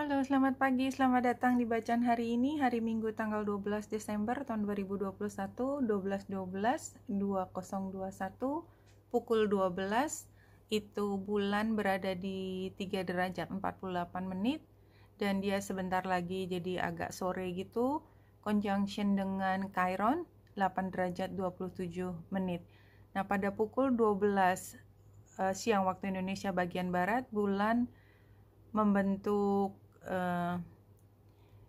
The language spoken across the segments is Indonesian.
Halo, selamat pagi. Selamat datang di bacaan hari ini, hari Minggu tanggal 12 Desember tahun 2021, 12.12.2021, pukul 12. Itu bulan berada di 3 derajat 48 menit dan dia sebentar lagi jadi agak sore gitu, conjunction dengan Chiron 8 derajat 27 menit. Nah, pada pukul 12 siang waktu Indonesia bagian barat, bulan membentuk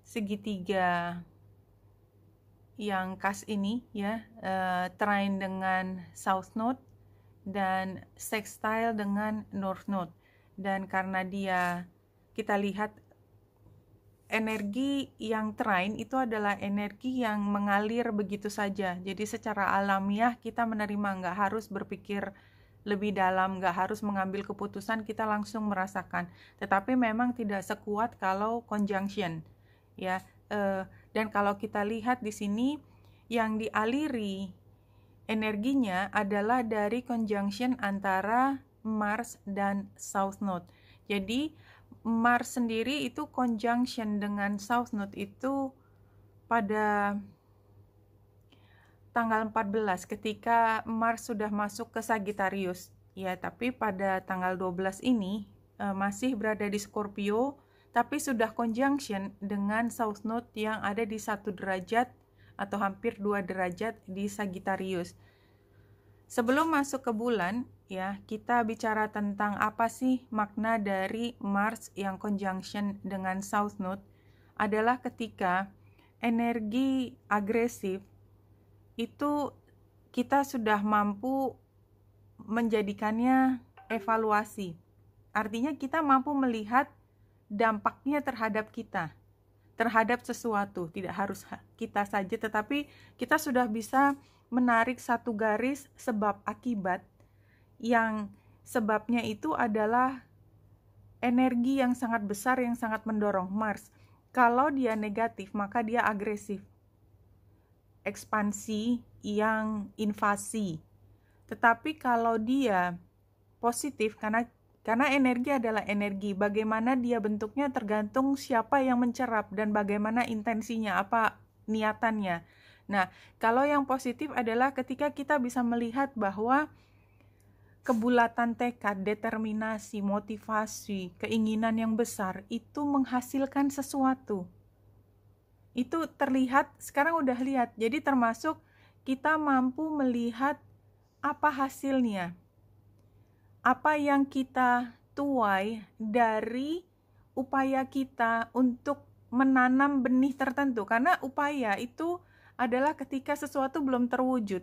segitiga yang khas ini ya, trine dengan south node dan sextile dengan north node. Dan karena dia, kita lihat energi yang trine itu adalah energi yang mengalir begitu saja. Jadi secara alamiah kita menerima, nggak harus berpikir lebih dalam, nggak harus mengambil keputusan, kita langsung merasakan. Tetapi memang tidak sekuat kalau conjunction, ya. Dan kalau kita lihat di sini, yang dialiri energinya adalah dari conjunction antara Mars dan South Node. Jadi Mars sendiri itu conjunction dengan South Node itu pada tanggal 14 ketika Mars sudah masuk ke Sagittarius. Ya, tapi pada tanggal 12 ini masih berada di Scorpio, tapi sudah conjunction dengan South Node yang ada di 1 derajat atau hampir 2 derajat di Sagittarius. Sebelum masuk ke bulan, ya, kita bicara tentang apa sih makna dari Mars yang conjunction dengan South Node. Adalah ketika energi agresif itu kita sudah mampu menjadikannya evaluasi. Artinya kita mampu melihat dampaknya terhadap kita, terhadap sesuatu. Tidak harus kita saja, tetapi kita sudah bisa menarik satu garis sebab akibat, yang sebabnya itu adalah energi yang sangat besar yang sangat mendorong Mars. Kalau dia negatif, maka dia agresif, ekspansi yang invasi. Tetapi kalau dia positif, karena energi adalah energi, bagaimana dia bentuknya tergantung siapa yang mencerap dan bagaimana intensinya, apa niatannya. Nah, kalau yang positif adalah ketika kita bisa melihat bahwa kebulatan tekad, determinasi, motivasi, keinginan yang besar itu menghasilkan sesuatu. Itu terlihat, sekarang udah lihat. Jadi termasuk kita mampu melihat apa hasilnya. Apa yang kita tuai dari upaya kita untuk menanam benih tertentu. Karena upaya itu adalah ketika sesuatu belum terwujud.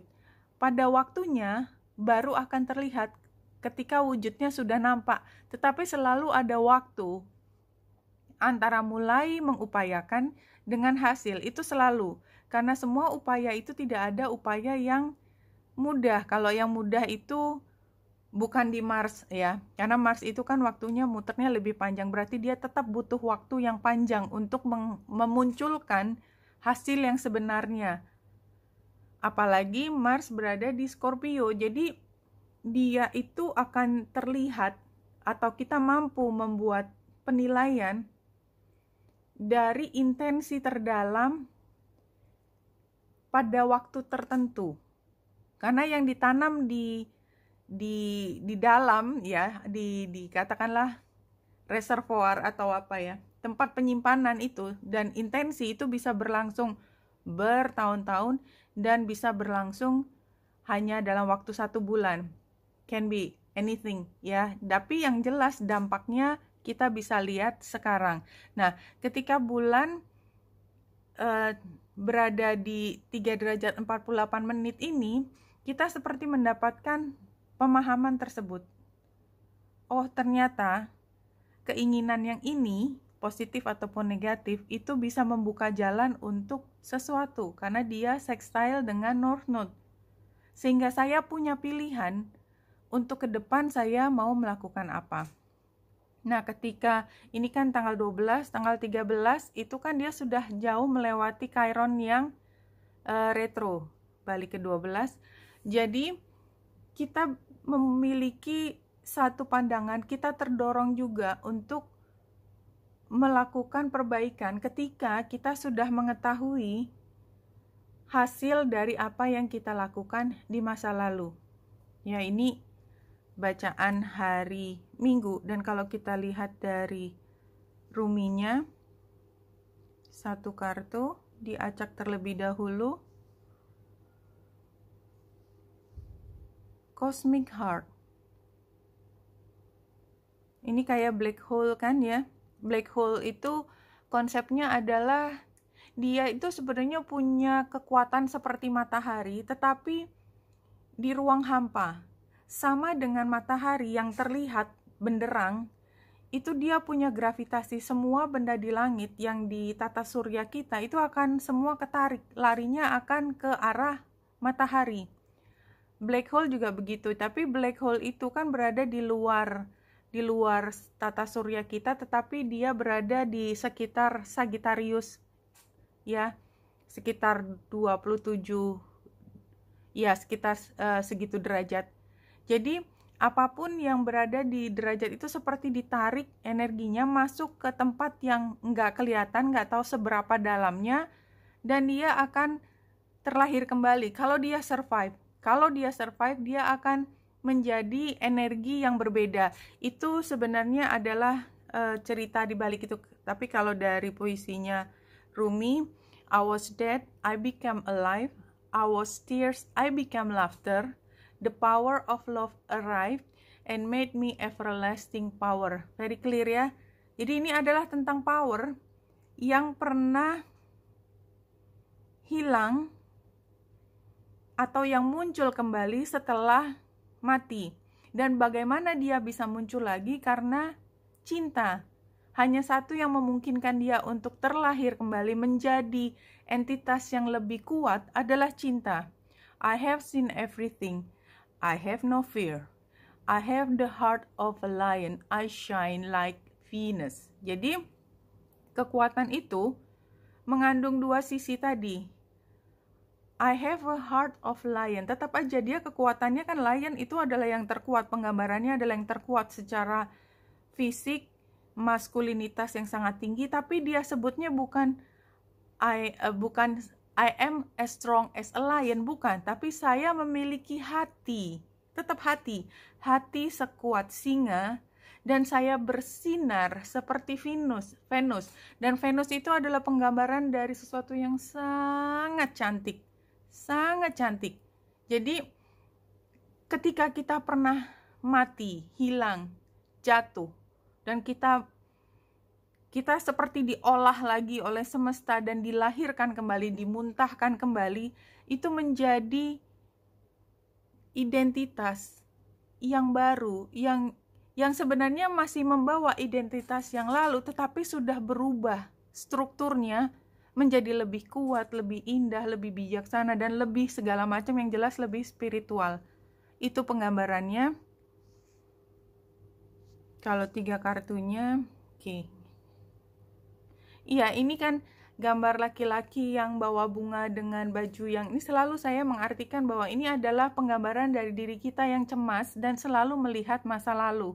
Pada waktunya baru akan terlihat ketika wujudnya sudah nampak. Tetapi selalu ada waktu antara mulai mengupayakan dengan hasil, itu selalu. Karena semua upaya itu tidak ada upaya yang mudah. Kalau yang mudah itu bukan di Mars ya. Karena Mars itu kan waktunya muternya lebih panjang. Berarti dia tetap butuh waktu yang panjang untuk memunculkan hasil yang sebenarnya. Apalagi Mars berada di Scorpio. Jadi dia itu akan terlihat atau kita mampu membuat penilaian dari intensi terdalam pada waktu tertentu. Karena yang ditanam di dalam ya, di katakanlah reservoir atau apa ya, tempat penyimpanan itu, dan intensi itu bisa berlangsung bertahun-tahun dan bisa berlangsung hanya dalam waktu 1 bulan. Can be anything ya, tapi yang jelas dampaknya kita bisa lihat sekarang. Nah, ketika bulan berada di 3 derajat 48 menit ini, kita seperti mendapatkan pemahaman tersebut. Oh, ternyata keinginan yang ini, positif ataupun negatif, itu bisa membuka jalan untuk sesuatu karena dia sextile dengan North Node. Sehingga saya punya pilihan untuk ke depan saya mau melakukan apa. Nah, ketika ini kan tanggal 12, tanggal 13 itu kan dia sudah jauh melewati Chiron yang retro, balik ke 12. Jadi kita memiliki satu pandangan, kita terdorong juga untuk melakukan perbaikan ketika kita sudah mengetahui hasil dari apa yang kita lakukan di masa lalu. Ya, ini bacaan hari Minggu, dan kalau kita lihat dari ruminya, satu kartu diacak terlebih dahulu. Cosmic Heart. Ini kayak black hole kan ya. Black hole itu konsepnya adalah dia itu sebenarnya punya kekuatan seperti matahari, tetapi di ruang hampa. Sama dengan matahari yang terlihat benderang, itu dia punya gravitasi. Semua benda di langit yang di tata surya kita itu akan semua ketarik, larinya akan ke arah matahari. Black hole juga begitu, tapi black hole itu kan berada di luar tata surya kita, tetapi dia berada di sekitar Sagittarius, ya, sekitar 27, ya sekitar segitu derajat. Jadi apapun yang berada di derajat itu seperti ditarik energinya masuk ke tempat yang nggak kelihatan, nggak tahu seberapa dalamnya, dan dia akan terlahir kembali. Kalau dia survive, dia akan menjadi energi yang berbeda. Itu sebenarnya adalah cerita di balik itu. Tapi kalau dari puisinya Rumi, I was dead, I became alive. I was tears, I became laughter. The power of love arrived and made me everlasting power. Very clear ya. Jadi ini adalah tentang power yang pernah hilang atau yang muncul kembali setelah mati. Dan bagaimana dia bisa muncul lagi? Karena cinta. Hanya satu yang memungkinkan dia untuk terlahir kembali menjadi entitas yang lebih kuat adalah cinta. I have seen everything. I have no fear. I have the heart of a lion. I shine like Venus. Jadi kekuatan itu mengandung dua sisi tadi. I have a heart of lion. Tetap aja dia kekuatannya kan, lion itu adalah yang terkuat. Penggambarannya adalah yang terkuat secara fisik, maskulinitas yang sangat tinggi. Tapi dia sebutnya bukan I am as strong as a lion, bukan. Tapi saya memiliki hati. Tetap hati. Hati sekuat singa. Dan saya bersinar seperti Venus. Dan Venus itu adalah penggambaran dari sesuatu yang sangat cantik. Sangat cantik. Jadi ketika kita pernah mati, hilang, jatuh, dan kita seperti diolah lagi oleh semesta dan dilahirkan kembali, dimuntahkan kembali, itu menjadi identitas yang baru, yang sebenarnya masih membawa identitas yang lalu, tetapi sudah berubah strukturnya menjadi lebih kuat, lebih indah, lebih bijaksana, dan lebih segala macam, yang jelas lebih spiritual. Itu penggambarannya. Kalau 3 kartunya, oke. Iya, ini kan gambar laki-laki yang bawa bunga dengan baju yang, ini selalu saya mengartikan bahwa ini adalah penggambaran dari diri kita yang cemas dan selalu melihat masa lalu.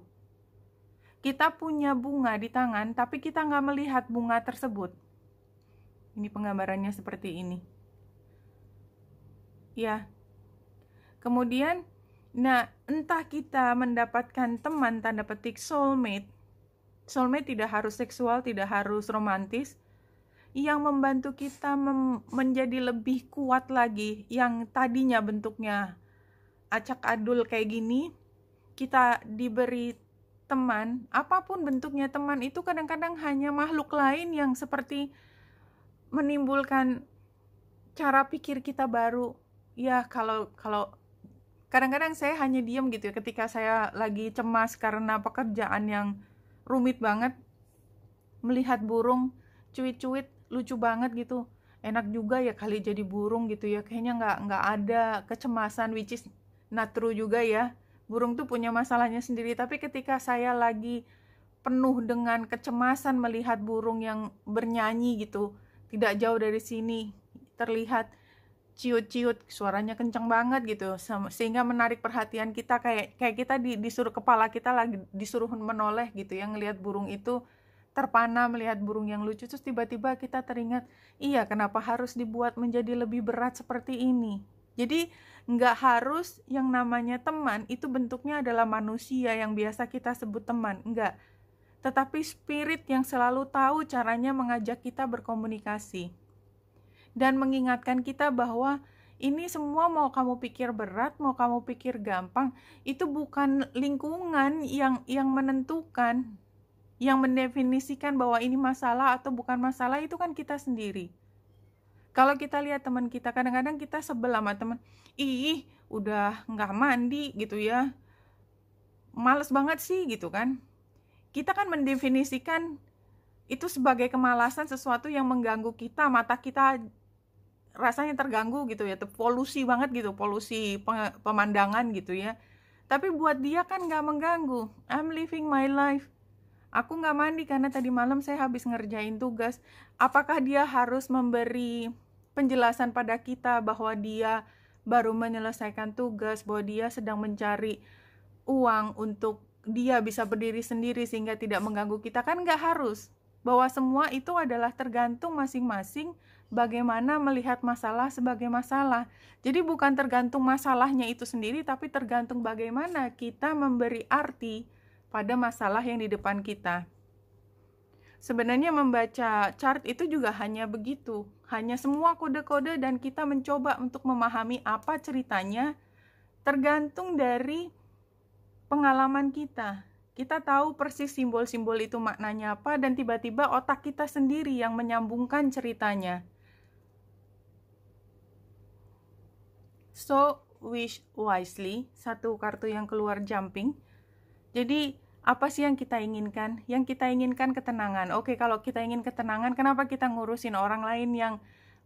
Kita punya bunga di tangan, tapi kita nggak melihat bunga tersebut. Ini penggambarannya seperti ini. Ya. Kemudian, nah, entah kita mendapatkan teman, tanda petik soulmate. Soulmate tidak harus seksual, tidak harus romantis. Yang membantu kita menjadi lebih kuat lagi. Yang tadinya bentuknya acak adul kayak gini, kita diberi teman, apapun bentuknya teman itu kadang-kadang hanya makhluk lain yang seperti menimbulkan cara pikir kita baru. Ya, kalau kadang-kadang saya hanya diam gitu ya ketika saya lagi cemas karena pekerjaan yang rumit banget, melihat burung cuit-cuit lucu banget gitu, enak juga ya kali jadi burung gitu ya, kayaknya nggak ada kecemasan, which is not true juga ya, burung tuh punya masalahnya sendiri. Tapi ketika saya lagi penuh dengan kecemasan melihat burung yang bernyanyi gitu, tidak jauh dari sini terlihat ciut-ciut, suaranya kenceng banget gitu, sehingga menarik perhatian kita, kayak kita disuruh, kepala kita lagi disuruh menoleh gitu ya, ngelihat burung itu terpana melihat burung yang lucu, terus tiba-tiba kita teringat, iya kenapa harus dibuat menjadi lebih berat seperti ini. Jadi nggak harus yang namanya teman itu bentuknya adalah manusia yang biasa kita sebut teman, enggak. Tetapi spirit yang selalu tahu caranya mengajak kita berkomunikasi. Dan mengingatkan kita bahwa ini semua mau kamu pikir berat, mau kamu pikir gampang, itu bukan lingkungan yang menentukan, yang mendefinisikan bahwa ini masalah atau bukan masalah, itu kan kita sendiri. Kalau kita lihat teman kita, kadang-kadang kita sebel sama teman, ih udah nggak mandi gitu ya, males banget sih gitu kan. Kita kan mendefinisikan itu sebagai kemalasan, sesuatu yang mengganggu kita, mata kita rasanya terganggu gitu ya, polusi banget gitu, polusi pemandangan gitu ya. Tapi buat dia kan nggak mengganggu. I'm living my life. Aku nggak mandi karena tadi malam saya habis ngerjain tugas. Apakah dia harus memberi penjelasan pada kita bahwa dia baru menyelesaikan tugas, bahwa dia sedang mencari uang untuk dia bisa berdiri sendiri sehingga tidak mengganggu kita? Kan nggak harus. Bahwa semua itu adalah tergantung masing-masing bagaimana melihat masalah sebagai masalah. Jadi bukan tergantung masalahnya itu sendiri, tapi tergantung bagaimana kita memberi arti pada masalah yang di depan kita. Sebenarnya membaca chart itu juga hanya begitu, hanya semua kode-kode dan kita mencoba untuk memahami apa ceritanya tergantung dari pengalaman kita. Kita tahu persis simbol-simbol itu maknanya apa, dan tiba-tiba otak kita sendiri yang menyambungkan ceritanya. So, wish wisely, satu kartu yang keluar jumping. Jadi, apa sih yang kita inginkan? Yang kita inginkan ketenangan. Oke, kalau kita ingin ketenangan, kenapa kita ngurusin orang lain yang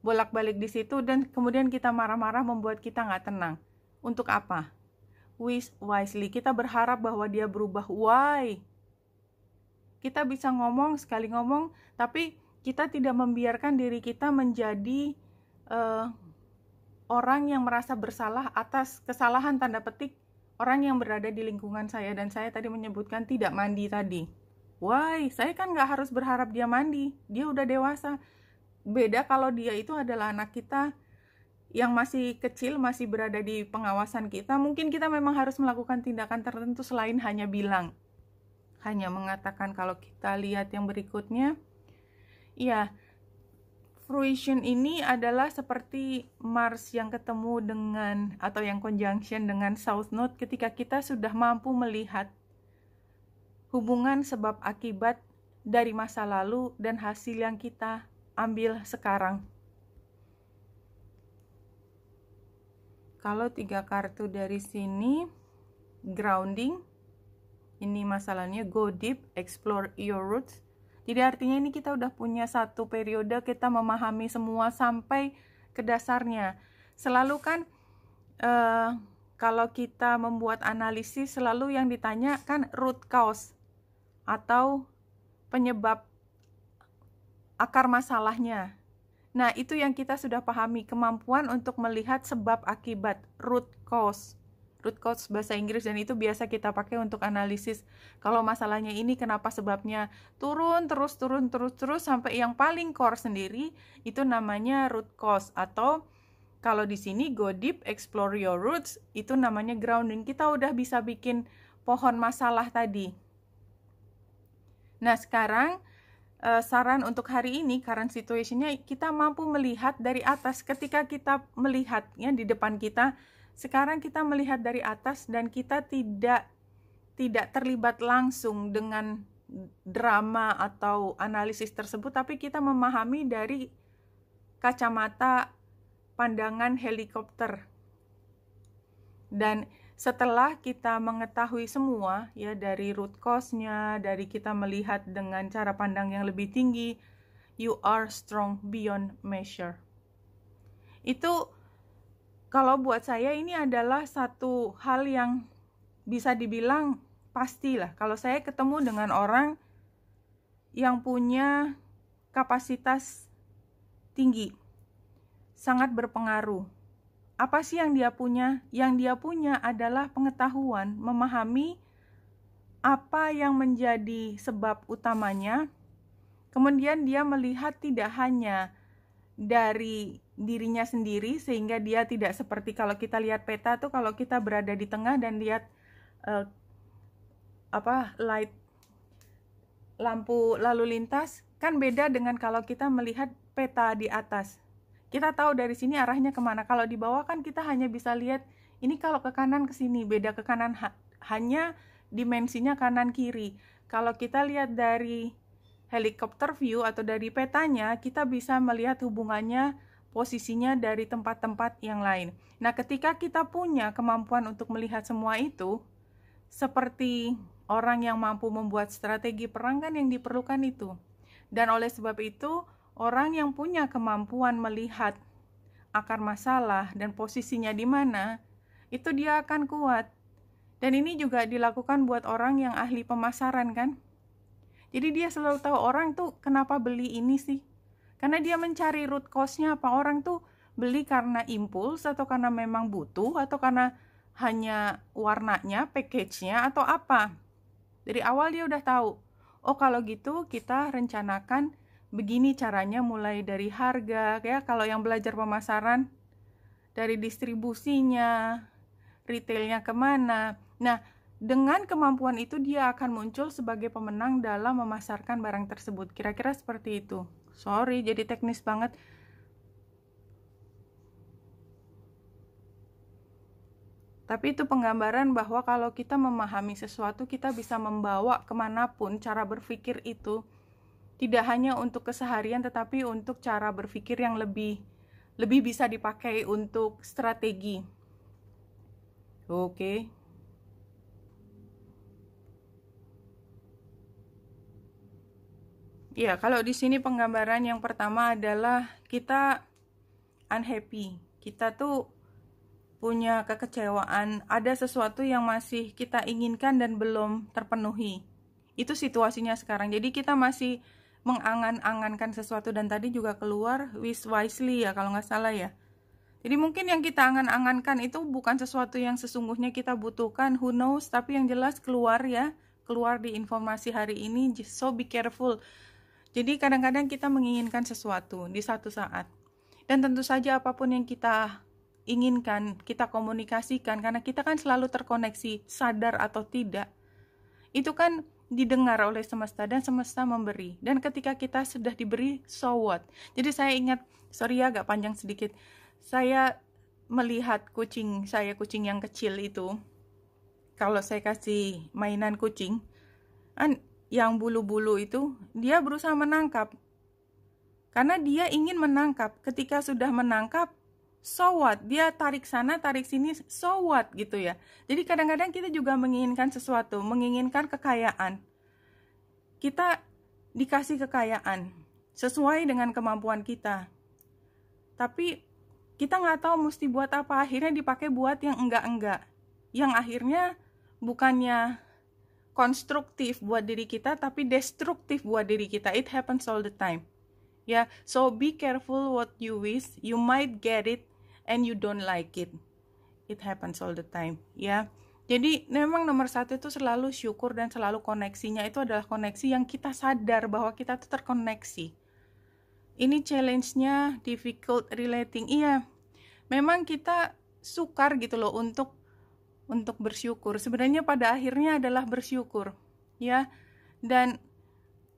bolak-balik di situ, dan kemudian kita marah-marah membuat kita nggak tenang? Untuk apa? Wish wisely, kita berharap bahwa dia berubah. Why? Kita bisa ngomong, sekali ngomong, tapi kita tidak membiarkan diri kita menjadi orang yang merasa bersalah atas kesalahan tanda petik orang yang berada di lingkungan saya. Dan saya tadi menyebutkan tidak mandi tadi. Why? Saya kan nggak harus berharap dia mandi, dia udah dewasa. Beda kalau dia itu adalah anak kita yang masih kecil, masih berada di pengawasan kita. Mungkin kita memang harus melakukan tindakan tertentu selain hanya bilang, hanya mengatakan. Kalau kita lihat yang berikutnya, ya, fruition ini adalah seperti Mars yang ketemu dengan, atau yang conjunction dengan South Node, ketika kita sudah mampu melihat hubungan sebab akibat dari masa lalu dan hasil yang kita ambil sekarang. Kalau 3 kartu dari sini, grounding, ini masalahnya go deep, explore your roots. Jadi artinya ini kita udah punya satu periode kita memahami semua sampai ke dasarnya. Selalu kan kalau kita membuat analisis, selalu yang ditanya kan root cause atau penyebab akar masalahnya. Nah, itu yang kita sudah pahami, kemampuan untuk melihat sebab akibat, root cause. Root cause bahasa Inggris, dan itu biasa kita pakai untuk analisis. Kalau masalahnya ini kenapa sebabnya turun terus sampai yang paling core sendiri, itu namanya root cause. Atau kalau di sini go deep, explore your roots, itu namanya grounding. Kita udah bisa bikin pohon masalah tadi. Nah, sekarang saran untuk hari ini, current situation-nya, kita mampu melihat dari atas. Ketika kita melihatnya di depan kita, sekarang kita melihat dari atas dan kita tidak terlibat langsung dengan drama atau analisis tersebut, tapi kita memahami dari kacamata pandangan helikopter. Dan setelah kita mengetahui semua, ya, dari root cause-nya, dari kita melihat dengan cara pandang yang lebih tinggi, you are strong beyond measure. Itu kalau buat saya ini adalah satu hal yang bisa dibilang pastilah. Kalau saya ketemu dengan orang yang punya kapasitas tinggi, sangat berpengaruh. Apa sih yang dia punya? Yang dia punya adalah pengetahuan, memahami apa yang menjadi sebab utamanya, Kemudian dia melihat tidak hanya dari dirinya sendiri, sehingga dia tidak seperti kalau kita lihat peta tuh, kalau kita berada di tengah dan lihat lampu lalu lintas, kan beda dengan kalau kita melihat peta di atas. Kita tahu dari sini arahnya kemana. Kalau di bawah kan kita hanya bisa lihat ini kalau ke kanan ke sini, beda ke kanan hanya dimensinya kanan kiri. Kalau kita lihat dari helikopter view atau dari petanya, kita bisa melihat hubungannya, posisinya dari tempat-tempat yang lain. Nah, ketika kita punya kemampuan untuk melihat semua itu, seperti orang yang mampu membuat strategi perang kan yang diperlukan itu. Dan oleh sebab itu, orang yang punya kemampuan melihat akar masalah dan posisinya di mana, itu dia akan kuat. Dan ini juga dilakukan buat orang yang ahli pemasaran kan. Jadi dia selalu tahu orang tuh kenapa beli ini sih. Karena dia mencari root cause-nya apa. Orang tuh beli karena impuls atau karena memang butuh atau karena hanya warnanya, package-nya atau apa. Dari awal dia udah tahu. Oh, kalau gitu kita rencanakan begini caranya, mulai dari harga ya, kalau yang belajar pemasaran, dari distribusinya, retailnya kemana. Nah, dengan kemampuan itu dia akan muncul sebagai pemenang dalam memasarkan barang tersebut. Kira-kira seperti itu. Sorry, jadi teknis banget. Tapi itu penggambaran bahwa kalau kita memahami sesuatu, kita bisa membawa kemanapun cara berpikir itu. Tidak hanya untuk keseharian, tetapi untuk cara berpikir yang lebih bisa dipakai untuk strategi. Oke. Ya, kalau di sini penggambaran yang pertama adalah kita unhappy. Kita tuh punya kekecewaan, ada sesuatu yang masih kita inginkan dan belum terpenuhi. Itu situasinya sekarang. Jadi kita masih mengangan-angankan sesuatu, dan tadi juga keluar wish wisely ya kalau nggak salah ya. Jadi mungkin yang kita angan-angankan itu bukan sesuatu yang sesungguhnya kita butuhkan, who knows, tapi yang jelas keluar ya, keluar di informasi hari ini, so be careful. Jadi kadang-kadang kita menginginkan sesuatu di satu saat. Dan tentu saja apapun yang kita inginkan, kita komunikasikan, karena kita kan selalu terkoneksi, sadar atau tidak. Itu kan didengar oleh semesta, dan semesta memberi. Dan ketika kita sudah diberi, so what? Jadi saya ingat, sorry ya agak panjang sedikit, saya melihat kucing saya, kucing yang kecil itu, kalau saya kasih mainan kucing, yang bulu-bulu itu, dia berusaha menangkap. Karena dia ingin menangkap. Ketika sudah menangkap, so what? Dia tarik sana, tarik sini, so what? Gitu ya. Jadi kadang-kadang kita juga menginginkan sesuatu, menginginkan kekayaan. Kita dikasih kekayaan sesuai dengan kemampuan kita. Tapi kita nggak tahu mesti buat apa. Akhirnya dipakai buat yang enggak-enggak. Yang akhirnya bukannya konstruktif buat diri kita, tapi destruktif buat diri kita. It happens all the time. Ya, so be careful what you wish. You might get it and you don't like it. It happens all the time. Ya, jadi memang nomor satu itu selalu syukur, dan selalu koneksinya itu adalah koneksi yang kita sadar bahwa kita tuh terkoneksi. Ini challenge-nya difficult relating. Iya, memang kita sukar gitu loh untuk bersyukur. Sebenarnya pada akhirnya adalah bersyukur, ya. Dan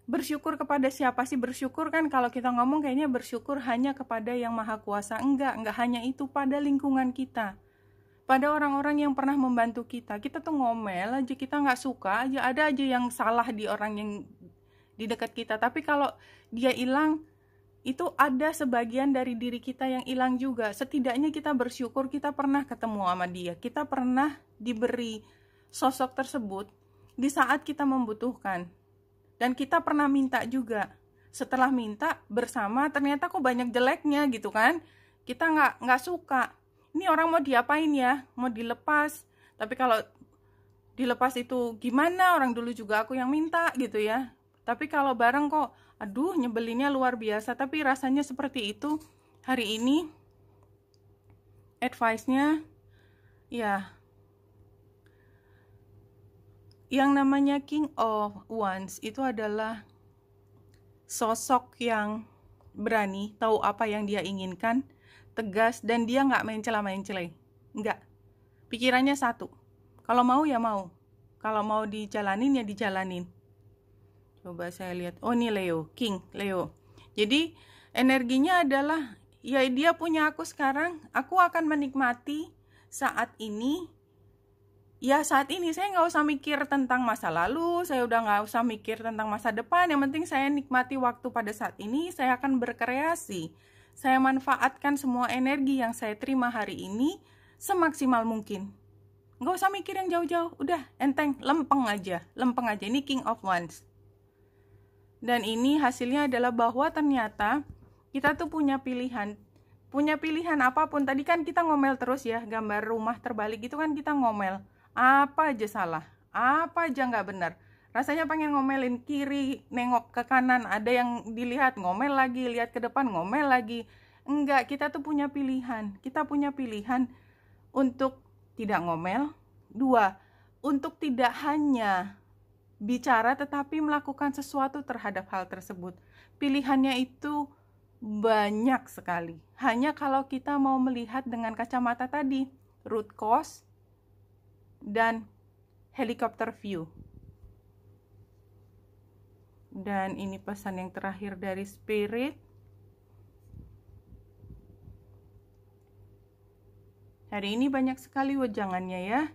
bersyukur kepada siapa sih? Bersyukur kan kalau kita ngomong kayaknya bersyukur hanya kepada yang maha kuasa. Enggak hanya itu, pada lingkungan kita, pada orang-orang yang pernah membantu kita. Kita tuh ngomel aja, kita nggak suka aja, ada aja yang salah di orang yang di dekat kita. Tapi kalau dia hilang, itu ada sebagian dari diri kita yang hilang juga. Setidaknya kita bersyukur kita pernah ketemu sama dia, kita pernah diberi sosok tersebut di saat kita membutuhkan, dan kita pernah minta juga. Setelah minta bersama, ternyata kok banyak jeleknya gitu kan, kita nggak suka. Ini orang mau diapain ya, mau dilepas, tapi kalau dilepas itu gimana, orang dulu juga aku yang minta gitu ya. Tapi kalau bareng kok, aduh nyebelinnya luar biasa. Tapi rasanya seperti itu. Hari ini advice-nya ya, yang namanya King of Wands itu adalah sosok yang berani, tahu apa yang dia inginkan, tegas, dan dia nggak main celah-main-celeh. Nggak. Pikirannya satu. Kalau mau ya mau. Kalau mau dijalanin ya dijalanin. Coba saya lihat. Oh, ini Leo, King Leo. Jadi energinya adalah, ya dia punya aku sekarang, aku akan menikmati saat ini. Ya saat ini saya nggak usah mikir tentang masa lalu, saya udah nggak usah mikir tentang masa depan. Yang penting saya nikmati waktu pada saat ini, saya akan berkreasi. Saya manfaatkan semua energi yang saya terima hari ini semaksimal mungkin. Nggak usah mikir yang jauh-jauh, udah enteng, lempeng aja. Ini King of Wands. Dan ini hasilnya adalah bahwa ternyata kita tuh punya pilihan apapun. Tadi kan kita ngomel terus ya, gambar rumah terbalik itu kan kita ngomel. Apa aja salah, apa aja nggak benar. Rasanya pengen ngomelin kiri, nengok ke kanan, ada yang dilihat, ngomel lagi, lihat ke depan, ngomel lagi. Enggak, kita tuh punya pilihan. Kita punya pilihan untuk tidak ngomel. 2, untuk tidak hanya bicara tetapi melakukan sesuatu terhadap hal tersebut. Pilihannya itu banyak sekali. Hanya kalau kita mau melihat dengan kacamata tadi, root cause dan helicopter view. Dan ini pesan yang terakhir dari Spirit. Hari ini banyak sekali wejangannya ya.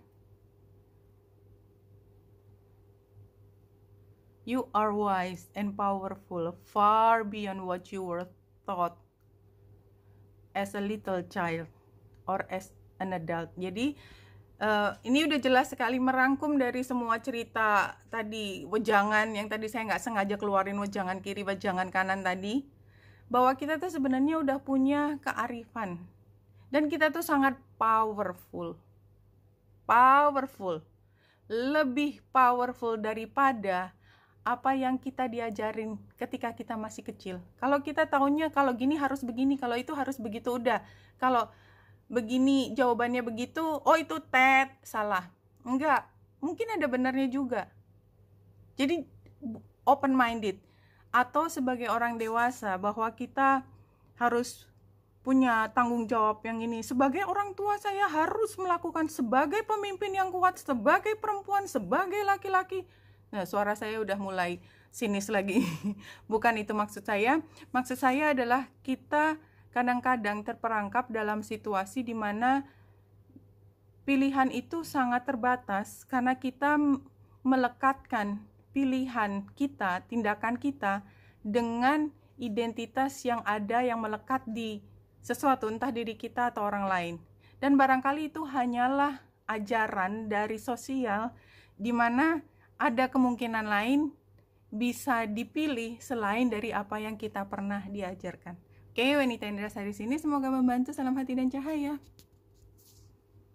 You are wise and powerful, far beyond what you were taught as a little child or as an adult. Jadi ini udah jelas sekali merangkum dari semua cerita tadi, wejangan yang tadi saya nggak sengaja keluarin wejangan kiri, wejangan kanan tadi, bahwa kita tuh sebenarnya udah punya kearifan dan kita tuh sangat powerful, lebih powerful daripada apa yang kita diajarin ketika kita masih kecil. Kalau kita taunya kalau gini harus begini, kalau itu harus begitu, udah. Kalau begini jawabannya begitu, oh itu salah. Enggak, mungkin ada benarnya juga. Jadi open minded, atau sebagai orang dewasa bahwa kita harus punya tanggung jawab yang ini. Sebagai orang tua saya harus melakukan, sebagai pemimpin yang kuat, sebagai perempuan, sebagai laki-laki. Nah, suara saya udah mulai sinis lagi. Bukan itu maksud saya. Maksud saya adalah kita kadang-kadang terperangkap dalam situasi di mana pilihan itu sangat terbatas karena kita melekatkan pilihan kita, tindakan kita dengan identitas yang ada yang melekat di sesuatu, entah diri kita atau orang lain. Dan barangkali itu hanyalah ajaran dari sosial di mana ada kemungkinan lain bisa dipilih selain dari apa yang kita pernah diajarkan. Oke, wanita yang dirasa di sini semoga membantu. Salam hati dan cahaya.